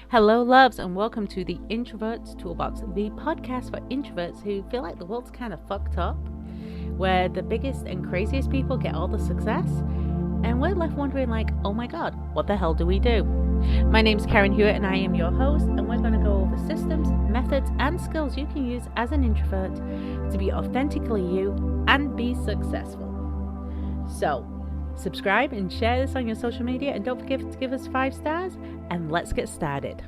Hello, loves, and welcome to the Introvert's Toolbox, the podcast for introverts who feel like the world's kind of fucked up, where the biggest and craziest people get all the success, and we're left wondering, like, oh my god, what the hell do we do? My name's Karen Hewitt, and I am your host, and we're going to go over systems, methods, and skills you can use as an introvert to be authentically you and be successful. So, subscribe and share this on your social media, and don't forget to give us 5 stars, and let's get started.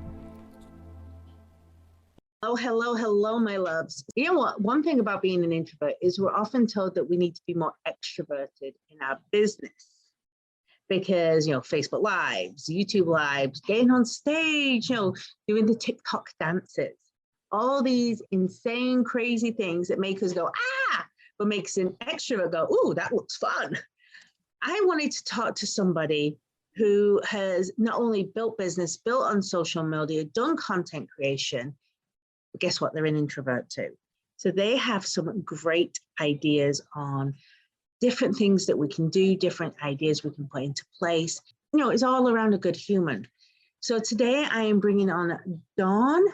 Hello, my loves. You know what? One thing about being an introvert is we're often told that we need to be more extroverted in our business because, Facebook Lives, YouTube Lives, getting on stage, doing the TikTok dances, all these insane, crazy things that make us go, but makes an extrovert go, ooh, that looks fun. I wanted to talk to somebody who has not only built business, built on social media, done content creation, but guess what? They're an introvert too. So they have some great ideas on different things that we can do, different ideas we can put into place. It's all around a good human. So today I am bringing on Dawn.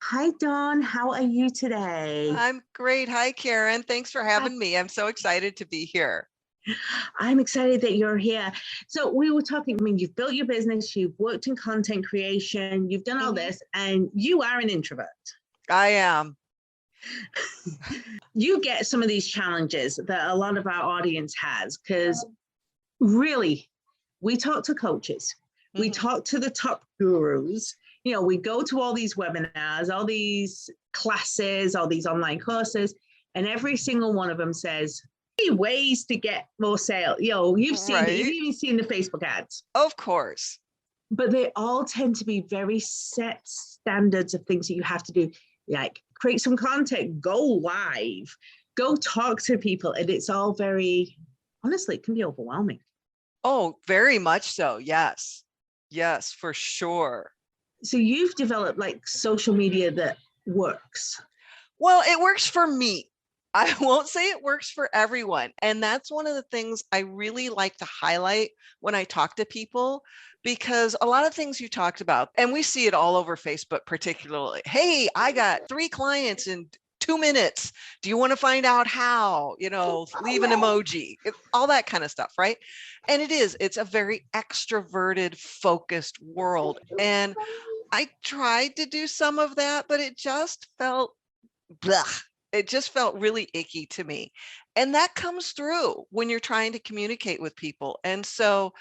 Hi, Dawn. How are you today? I'm great. Hi, Karen. Thanks for having me. I'm so excited to be here. I'm excited that you're here. So we were talking, you've built your business, you've worked in content creation, you've done all this, and you are an introvert. I am. You get some of these challenges that a lot of our audience has, because really, we talk to coaches, we talk to the top gurus, we go to all these webinars, all these classes, all these online courses, and every single one of them says, ways to get more sales. You've seen it, you've even seen the Facebook ads. Of course. But they all tend to be very set standards of things that you have to do, like create some content, go live, go talk to people. And it's all very, honestly, it can be overwhelming. Oh, very much so. Yes. Yes, for sure. So you've developed like social media that works. Well, it works for me. I won't say it works for everyone. And that's one of the things I really like to highlight when I talk to people, because a lot of things you talked about, and we see it all over Facebook, particularly, hey, I got 3 clients in 2 minutes. Do you want to find out how, leave an emoji, all that kind of stuff, right? And it's a very extroverted, focused world. And I tried to do some of that, but it just felt blah. It just felt really icky to me. And that comes through when you're trying to communicate with people. And so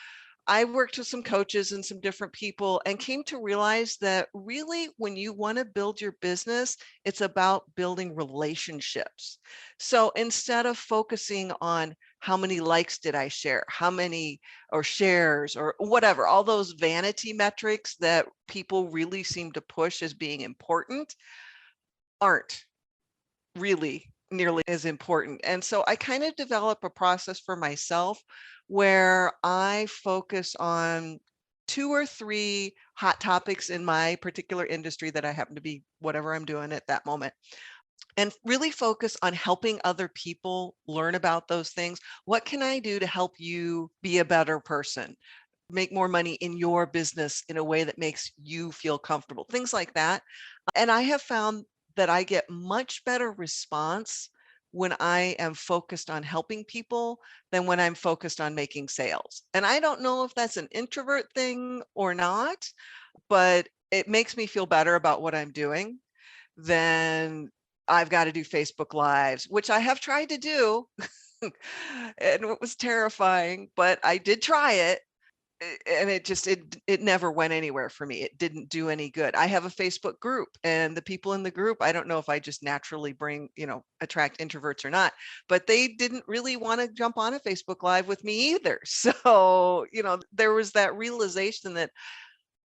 I worked with some coaches and some different people and came to realize that really when you want to build your business, it's about building relationships. So instead of focusing on how many likes did I share, how many or shares or whatever, all those vanity metrics that people really seem to push as being important aren't really nearly as important. And so I kind of develop a process for myself where I focus on 2 or 3 hot topics in my particular industry that I happen to be whatever I'm doing at that moment, and really focus on helping other people learn about those things. What can I do to help you be a better person? Make more money in your business in a way that makes you feel comfortable, things like that. And I have found that I get much better response when I am focused on helping people than when I'm focused on making sales. And I don't know if that's an introvert thing or not, but it makes me feel better about what I'm doing than I've got to do Facebook Lives, which I have tried to do. And it was terrifying, but I did try it. And it never went anywhere for me. It didn't do any good. I have a Facebook group, and the people in the group, I don't know if I just naturally attract introverts or not, but they didn't really want to jump on a Facebook Live with me either. So, there was that realization that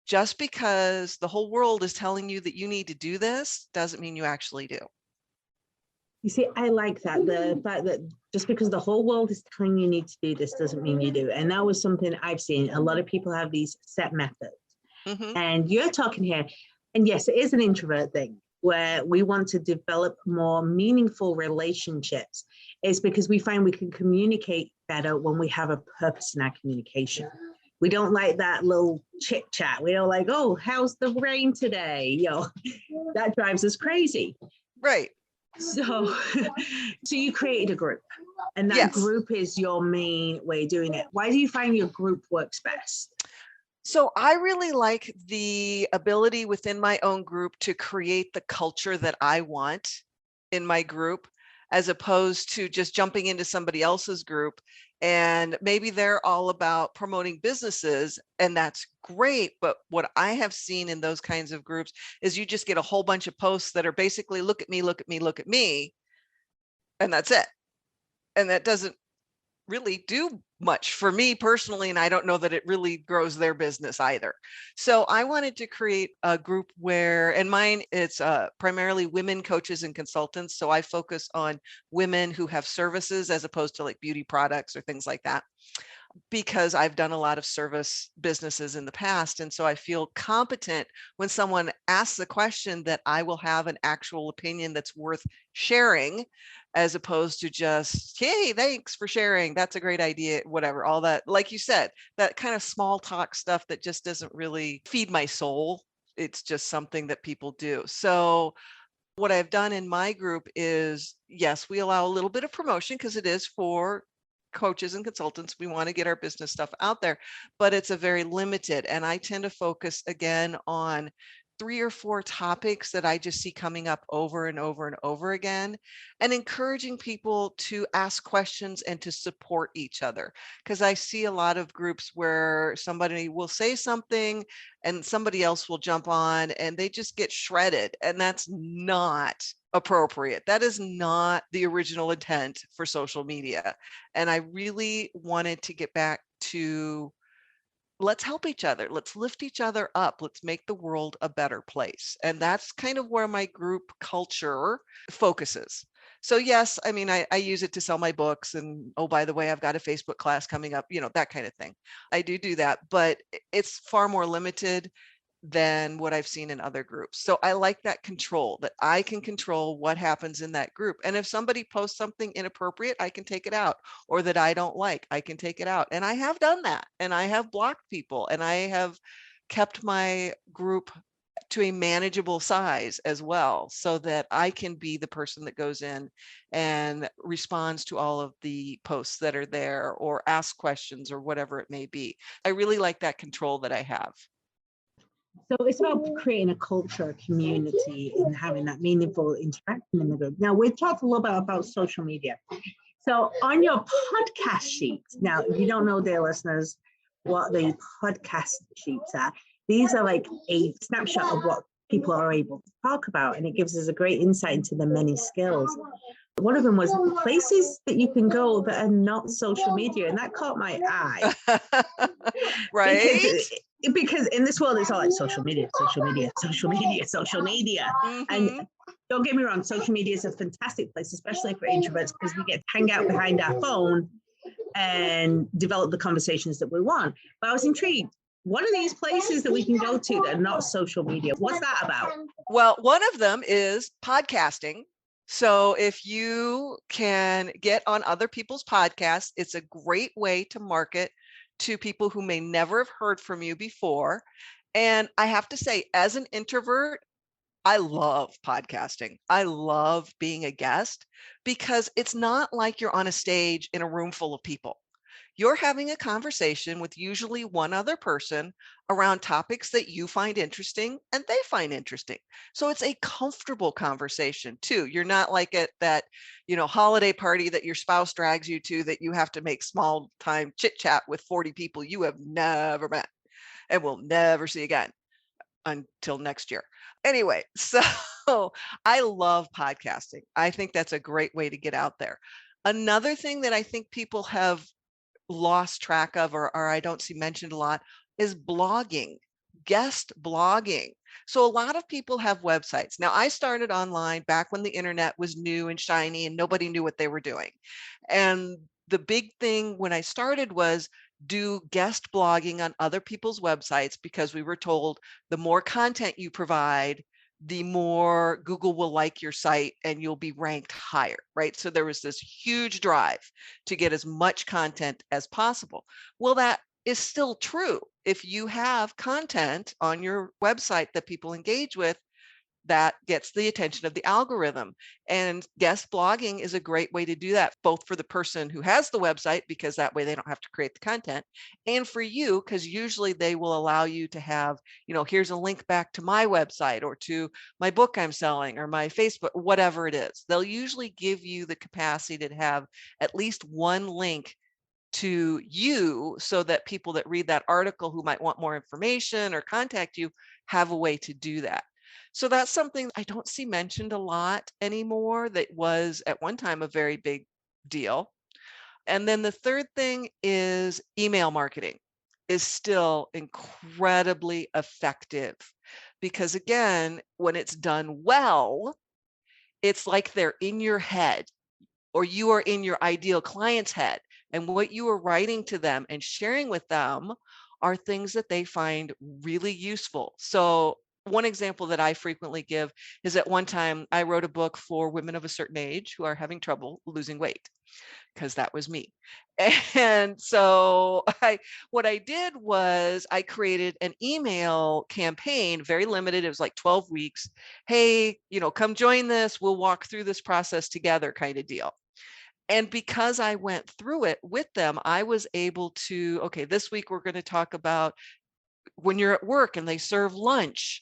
just because the whole world is telling you that you need to do this doesn't mean you actually do. You see, I like that. The fact that just because the whole world is telling you need to do this doesn't mean you do. And that was something I've seen. A lot of people have these set methods. And you're talking here, and yes, it is an introvert thing where we want to develop more meaningful relationships. It's because we find we can communicate better when we have a purpose in our communication. We don't like that little chit chat. We don't like, oh, how's the rain today? That drives us crazy. Right. So you created a group, and that group is your main way of doing it. Why do you find your group works best? So I really like the ability within my own group to create the culture that I want in my group, as opposed to just jumping into somebody else's group. And maybe they're all about promoting businesses, and that's great. But what I have seen in those kinds of groups is you just get a whole bunch of posts that are basically, look at me, look at me, look at me. And that's it. And that doesn't really do much for me personally, and I don't know that it really grows their business either. So I wanted to create a group where, and mine, it's primarily women coaches and consultants. So I focus on women who have services as opposed to like beauty products or things like that, because I've done a lot of service businesses in the past. And so I feel competent when someone asks a question that I will have an actual opinion that's worth sharing, as opposed to just, hey, thanks for sharing. That's a great idea, whatever, all that, like you said, that kind of small talk stuff that just doesn't really feed my soul. It's just something that people do. So what I've done in my group is, yes, we allow a little bit of promotion because it is for coaches and consultants. We want to get our business stuff out there, but it's a very limited. And I tend to focus again on 3 or 4 topics that I just see coming up over and over and over again, and encouraging people to ask questions and to support each other. Because I see a lot of groups where somebody will say something and somebody else will jump on and they just get shredded. And that's not appropriate. That is not the original intent for social media. And I really wanted to get back to, let's help each other. Let's lift each other up. Let's make the world a better place. And that's kind of where my group culture focuses. So yes, I mean, I use it to sell my books, and oh, by the way, I've got a Facebook class coming up, that kind of thing. I do that, but it's far more limited than what I've seen in other groups. So I like that control, that I can control what happens in that group. And if somebody posts something inappropriate, I can take it out, or that I don't like, I can take it out. And I have done that, and I have blocked people, and I have kept my group to a manageable size as well, so that I can be the person that goes in and responds to all of the posts that are there, or asks questions, or whatever it may be. I really like that control that I have. So it's about creating a culture, a community, and having that meaningful interaction in the group. Now, we've talked a little bit about social media. So on your podcast sheets, now, if you don't know, dear listeners, what the podcast sheets are, these are like a snapshot of what people are able to talk about, and it gives us a great insight into the many skills. One of them was places that you can go that are not social media, and that caught my eye. Right? Because in this world, it's all like social media, social media, social media, social media. Mm-hmm. And don't get me wrong, social media is a fantastic place, especially for introverts, because we get to hang out behind our phone and develop the conversations that we want. But I was intrigued. What are these places that we can go to that are not social media? What's that about? Well, one of them is podcasting. So if you can get on other people's podcasts, it's a great way to market to people who may never have heard from you before. And I have to say, as an introvert, I love podcasting. I love being a guest, because it's not like you're on a stage in a room full of people. You're having a conversation with usually one other person around topics that you find interesting and they find interesting. So it's a comfortable conversation too. You're not like at that, holiday party that your spouse drags you to, that you have to make small time chit chat with 40 people you have never met and will never see again until next year. Anyway, so I love podcasting. I think that's a great way to get out there. Another thing that I think people have lost track of, or I don't see mentioned a lot, is blogging, guest blogging. So a lot of people have websites. Now, I started online back when the internet was new and shiny and nobody knew what they were doing. And the big thing when I started was do guest blogging on other people's websites, because we were told the more content you provide, the more Google will like your site and you'll be ranked higher, right? So there was this huge drive to get as much content as possible. Well, that is still true. If you have content on your website that people engage with, that gets the attention of the algorithm. And guest blogging is a great way to do that, both for the person who has the website, because that way they don't have to create the content, and for you, because usually they will allow you to have, here's a link back to my website or to my book I'm selling or my Facebook, whatever it is. They'll usually give you the capacity to have at least one link to you so that people that read that article who might want more information or contact you have a way to do that. So that's something I don't see mentioned a lot anymore that was at one time a very big deal. And then the third thing is email marketing is still incredibly effective because, again, when it's done well, it's like they're in your head or you are in your ideal client's head. And what you are writing to them and sharing with them are things that they find really useful. So one example that I frequently give is at one time I wrote a book for women of a certain age who are having trouble losing weight, because that was me. And so what I did was I created an email campaign, very limited. It was like 12 weeks. Hey, come join this. We'll walk through this process together kind of deal. And because I went through it with them, I was able to, okay, this week we're going to talk about when you're at work and they serve lunch,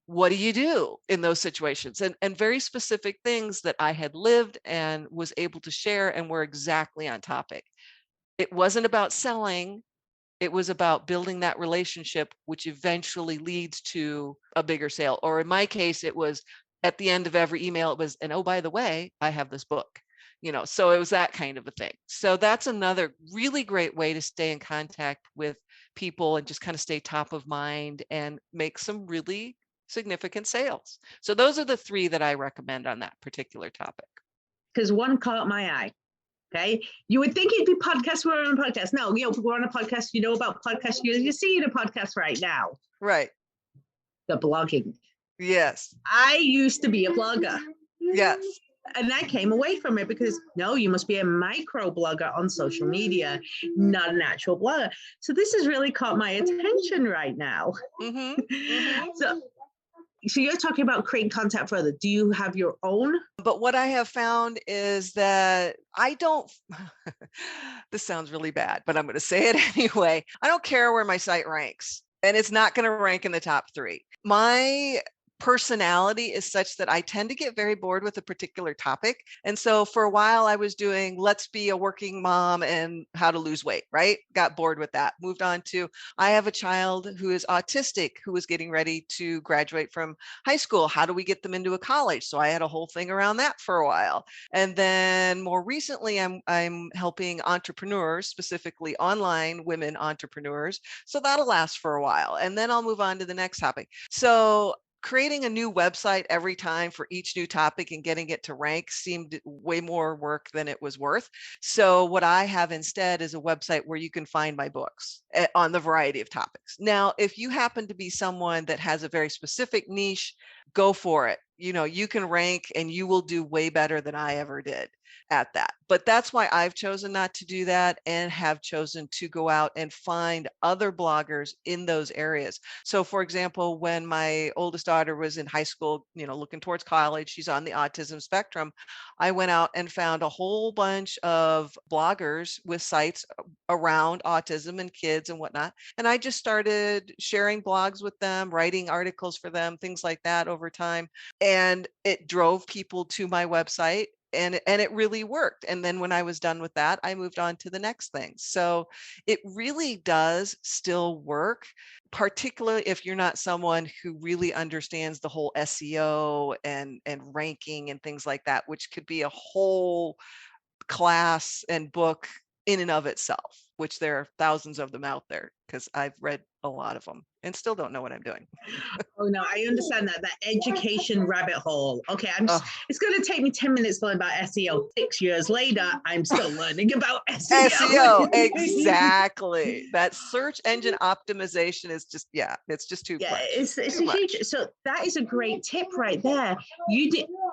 what do you do in those situations? And very specific things that I had lived and was able to share and were exactly on topic. It wasn't about selling. It was about building that relationship, which eventually leads to a bigger sale. Or in my case, it was at the end of every email, it was, and oh, by the way, I have this book. So it was that kind of a thing. So that's another really great way to stay in contact with people and just kind of stay top of mind and make some really significant sales. So those are the three that I recommend on that particular topic. Because one caught my eye. Okay. You would think it'd be podcasts. We're on a podcast. No, we're on a podcast. You know about podcasts. You see the podcast right now. Right. The blogging. Yes. I used to be a blogger. Yes. And I came away from it because no, you must be a micro blogger on social media, not an actual blogger. So this has really caught my attention right now. Mm-hmm. Mm-hmm. So you're talking about creating content further. Do you have your own? But what I have found is that I don't, this sounds really bad, but I'm going to say it anyway. I don't care where my site ranks, and it's not going to rank in the top 3. My personality is such that I tend to get very bored with a particular topic. And so for a while I was doing, let's be a working mom and how to lose weight, right? Got bored with that. Moved on to, I have a child who is autistic, who is getting ready to graduate from high school. How do we get them into a college? So I had a whole thing around that for a while. And then more recently, I'm helping entrepreneurs, specifically online women entrepreneurs. So that'll last for a while. And then I'll move on to the next topic. So creating a new website every time for each new topic and getting it to rank seemed way more work than it was worth. So what I have instead is a website where you can find my books on the variety of topics. Now, if you happen to be someone that has a very specific niche, go for it. You can rank and you will do way better than I ever did at that. But that's why I've chosen not to do that and have chosen to go out and find other bloggers in those areas. So for example, when my oldest daughter was in high school, looking towards college, she's on the autism spectrum, I went out and found a whole bunch of bloggers with sites around autism and kids and whatnot. And I just started sharing blogs with them, writing articles for them, things like that over time. And it drove people to my website. And it really worked. And then when I was done with that, I moved on to the next thing. So it really does still work, particularly if you're not someone who really understands the whole SEO and ranking and things like that, which could be a whole class and book in and of itself, which there are thousands of them out there because I've read a lot of them and still don't know what I'm doing. Oh no, I understand that education rabbit hole. Okay, it's going to take me 10 minutes to learn about SEO. 6 years later, I'm still learning about SEO. SEO, exactly. That search engine optimization is just, it's just too much. It's a huge. So that is a great tip right there.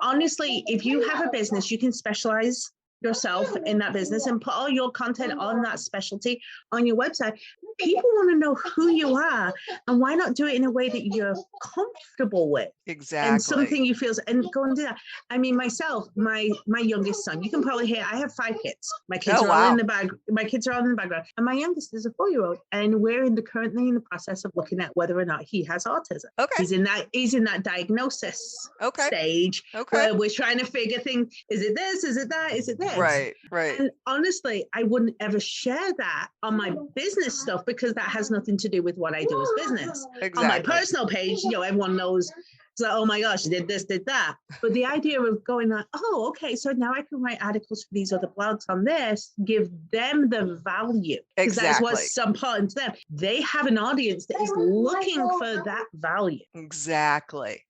Honestly, if you have a business, you can specialize yourself in that business and put all your content on that specialty on your website. people want to know who you are, and why not do it in a way that you're comfortable with? Exactly. And something you feel, and go and do that. I mean, myself, my youngest son, you can probably hear, I have 5 kids. My kids are all in the bag. My kids are all in the background, and my youngest is a 4-year-old, and we're currently in the process of looking at whether or not he has autism. Okay. He's in that diagnosis stage Okay. where we're trying to figure things. Is it this? Is it that? Is it this? Right. And honestly, I wouldn't ever share that on my business stuff, because that has nothing to do with what I do as business. Exactly. On my personal page, everyone knows. It's like, oh my gosh, did this, did that. But the idea of going like, oh, okay, so now I can write articles for these other blogs on this, give them the value. Because that's what's important to them. They have an audience that is looking for that value. Exactly.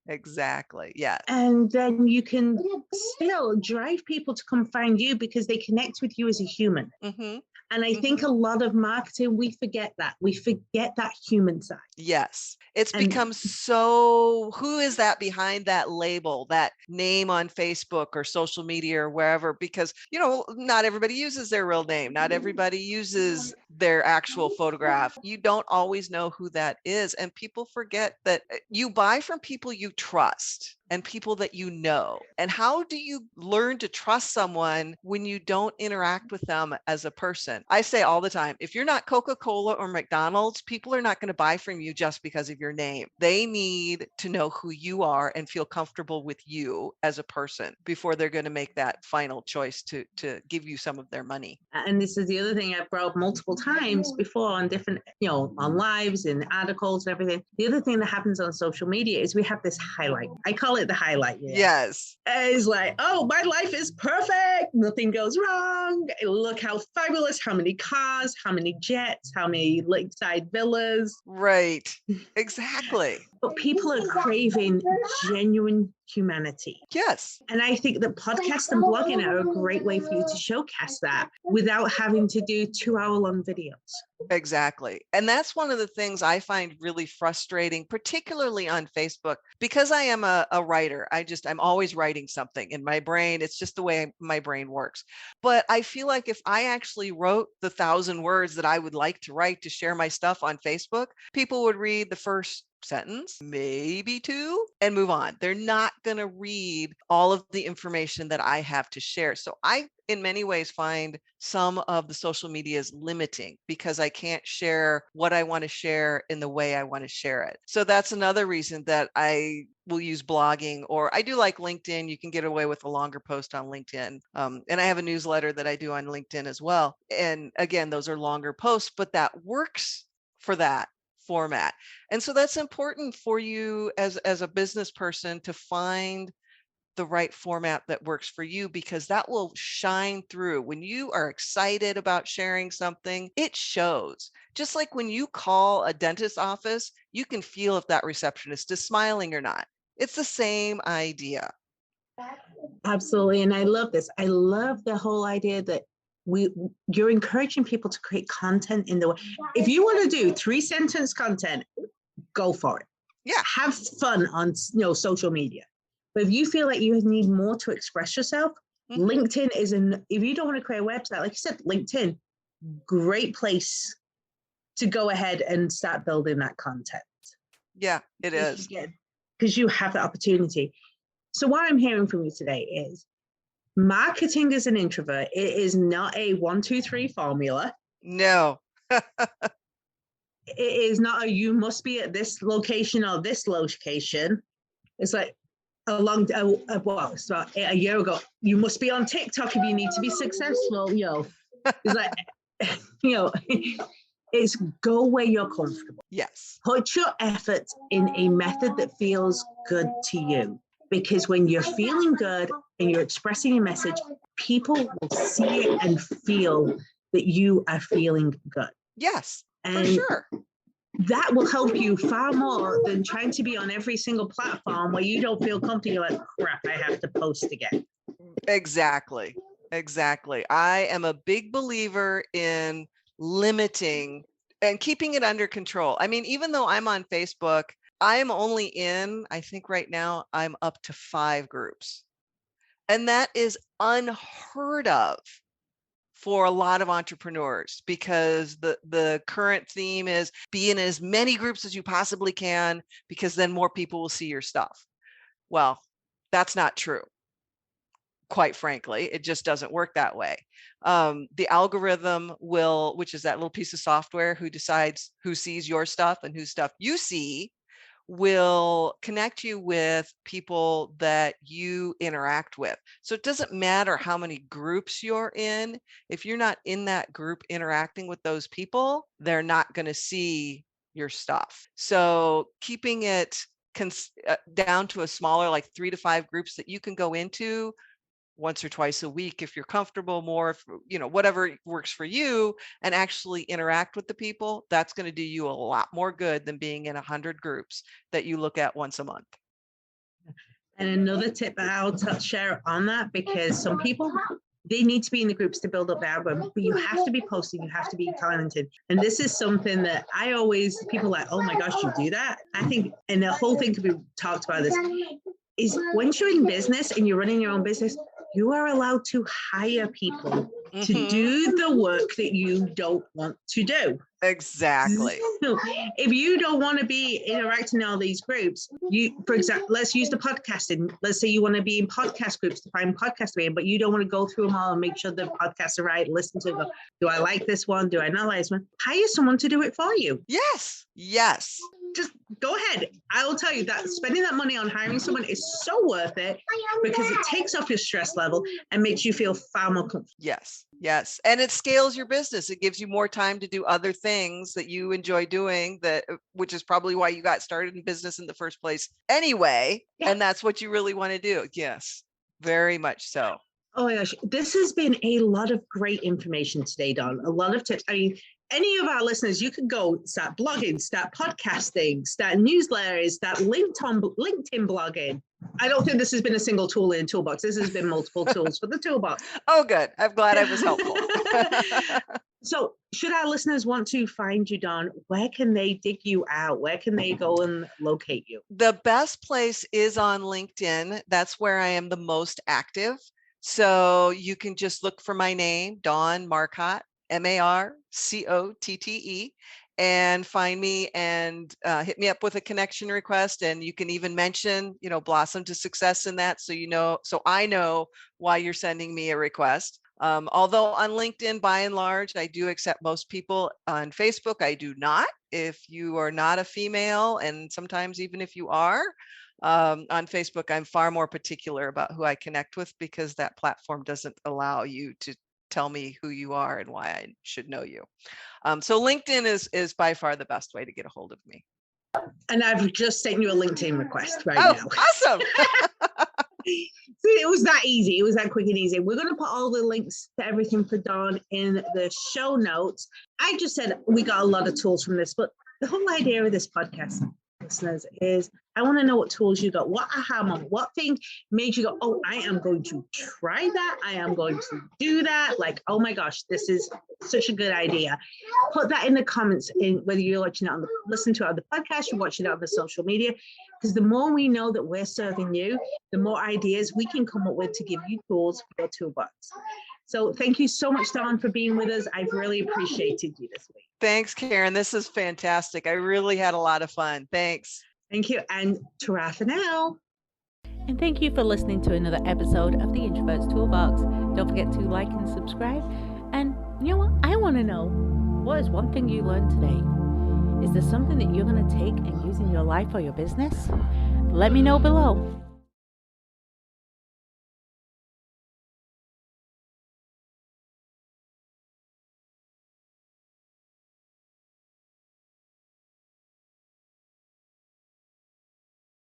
Yeah. And then you can still drive people to come find you because they connect with you as a human. Mm-hmm. And I think a lot of marketing, we forget that. We forget that human side. Yes. It's become so, who is that behind that label, that name on Facebook or social media or wherever? Because, not everybody uses their real name. Not everybody uses their actual photograph. You don't always know who that is. And people forget that you buy from people you trust and people that you know. And how do you learn to trust someone when you don't interact with them as a person? I say all the time, if you're not Coca-Cola or McDonald's, people are not going to buy from you just because of your name. They need to know who you are and feel comfortable with you as a person before they're going to make that final choice to give you some of their money. And this is the other thing I've brought up multiple times before on different, on lives and articles and everything. The other thing that happens on social media is we have this highlight. I call it the highlight reel. Yes. It's like, oh, my life is perfect. Nothing goes wrong. Look how fabulous, how many cars, how many jets, how many lakeside villas. Right. Exactly. But people are craving genuine humanity. Yes. And I think that podcast and blogging are a great way for you to showcase that without having to do 2-hour-long videos. Exactly. And that's one of the things I find really frustrating, particularly on Facebook, because I am a writer. I'm always writing something in my brain. It's just the way my brain works. But I feel like if I actually wrote the 1,000 words that I would like to write to share my stuff on Facebook, people would read the first sentence, maybe 2, and move on. They're not going to read all of the information that I have to share. So I, in many ways, find some of the social media is limiting because I can't share what I want to share in the way I want to share it. So that's another reason that I will use blogging, or I do like LinkedIn. You can get away with a longer post on LinkedIn. And I have a newsletter that I do on LinkedIn as well. And again, those are longer posts, but that works for that format. And so that's important for you as a business person to find the right format that works for you, because that will shine through. When you are excited about sharing something, it shows. Just like when you call a dentist's office, you can feel if that receptionist is smiling or not. It's the same idea. Absolutely. And I love this. I love the whole idea that you're encouraging people to create content in the way. If you want to do 3-sentence content, go for it. Yeah. Have fun on social media. But if you feel like you need more to express yourself, LinkedIn is if you don't want to create a website, like you said, LinkedIn, great place to go ahead and start building that content. Yeah, it is. Because you have the opportunity. So what I'm hearing from you today is marketing as an introvert. It is not a 1, 2, 3 formula. No. It is not you must be at this location or this location. It's like it's about a year ago. You must be on TikTok if you need to be successful. It's like, it's go where you're comfortable. Yes. Put your effort in a method that feels good to you. Because when you're feeling good and you're expressing your message, people will see it and feel that you are feeling good. Yes, and for sure. That will help you far more than trying to be on every single platform where you don't feel comfortable. You're like, crap, I have to post again. Exactly. I am a big believer in limiting and keeping it under control. I mean, even though I'm on Facebook, I'm only in, I think right now, I'm up to 5 groups. And that is unheard of for a lot of entrepreneurs, because the current theme is be in as many groups as you possibly can, because then more people will see your stuff. Well, that's not true. Quite frankly, it just doesn't work that way. The algorithm will, which is that little piece of software who decides who sees your stuff and whose stuff you see, will connect you with people that you interact with. So it doesn't matter how many groups you're in. If you're not in that group interacting with those people, they're not going to see your stuff. So keeping it down to a smaller, like 3 to 5 groups that you can go into once or twice a week if you're comfortable, more if, whatever works for you, and actually interact with the people, that's going to do you a lot more good than being in 100 groups that you look at once a month. And another tip that I'll share on that, because some people, they need to be in the groups to build up their algorithm, but you have to be posting, you have to be talented. And this is something that I always, people are like, oh my gosh, you do that? I think, and the whole thing could be talked about this, is once you're in business and you're running your own business, you are allowed to hire people to do the work that you don't want to do. Exactly. So if you don't want to be interacting in all these groups, for example, let's use the podcasting. Let's say you want to be in podcast groups to find podcasts to be in, but you don't want to go through them all and make sure the podcasts are right. Listen to them. Do I like this one? Do I not like this one? Hire someone to do it for you. Yes. Yes. Just go ahead. I will tell you that spending that money on hiring someone is so worth it, because it takes off your stress level and makes you feel far more comfortable. Yes. Yes. And it scales your business. It gives you more time to do other things that you enjoy doing, which is probably why you got started in business in the first place anyway. Yeah. And that's what you really want to do. Yes, very much so. Oh my gosh, this has been a lot of great information today, Dawn. A lot of tips. I mean, any of our listeners, you could go start blogging, start podcasting, start newsletters, start LinkedIn blogging. I don't think this has been a single tool in the toolbox. This has been multiple tools for the toolbox. Oh, good. I'm glad I was helpful. So should our listeners want to find you, Dawn, where can they dig you out? Where can they go and locate you? The best place is on LinkedIn. That's where I am the most active. So you can just look for my name, Dawn Marcotte, Marcotte, and find me and hit me up with a connection request. And you can even mention, Blossom to Success in that. So, so I know why you're sending me a request. Although on LinkedIn, by and large, I do accept most people. On Facebook, I do not. If you are not a female, and sometimes even if you are, on Facebook, I'm far more particular about who I connect with, because that platform doesn't allow you to tell me who you are and why I should know you. So LinkedIn is by far the best way to get a hold of me. And I've just sent you a LinkedIn request now. Awesome. See, it was that easy. It was that quick and easy. We're going to put all the links to everything for Dawn in the show notes. I just said we got a lot of tools from this, but the whole idea of this podcast, listeners, is I want to know what tools you got. What aha moment? What thing made you go, oh, I am going to try that. I am going to do that. Like, oh my gosh, this is such a good idea. Put that in the comments, in whether you're watching it listen to it on the podcast, you're watching it on the social media, because the more we know that we're serving you, the more ideas we can come up with to give you tools for your toolbox. So thank you so much, Dawn, for being with us. I've really appreciated you this week. Thanks, Karen. This is fantastic. I really had a lot of fun. Thanks. Thank you. And ta-ra for now. And thank you for listening to another episode of the Introvert's Toolbox. Don't forget to like and subscribe. And you know what? I want to know, what is one thing you learned today? Is there something that you're going to take and use in your life or your business? Let me know below.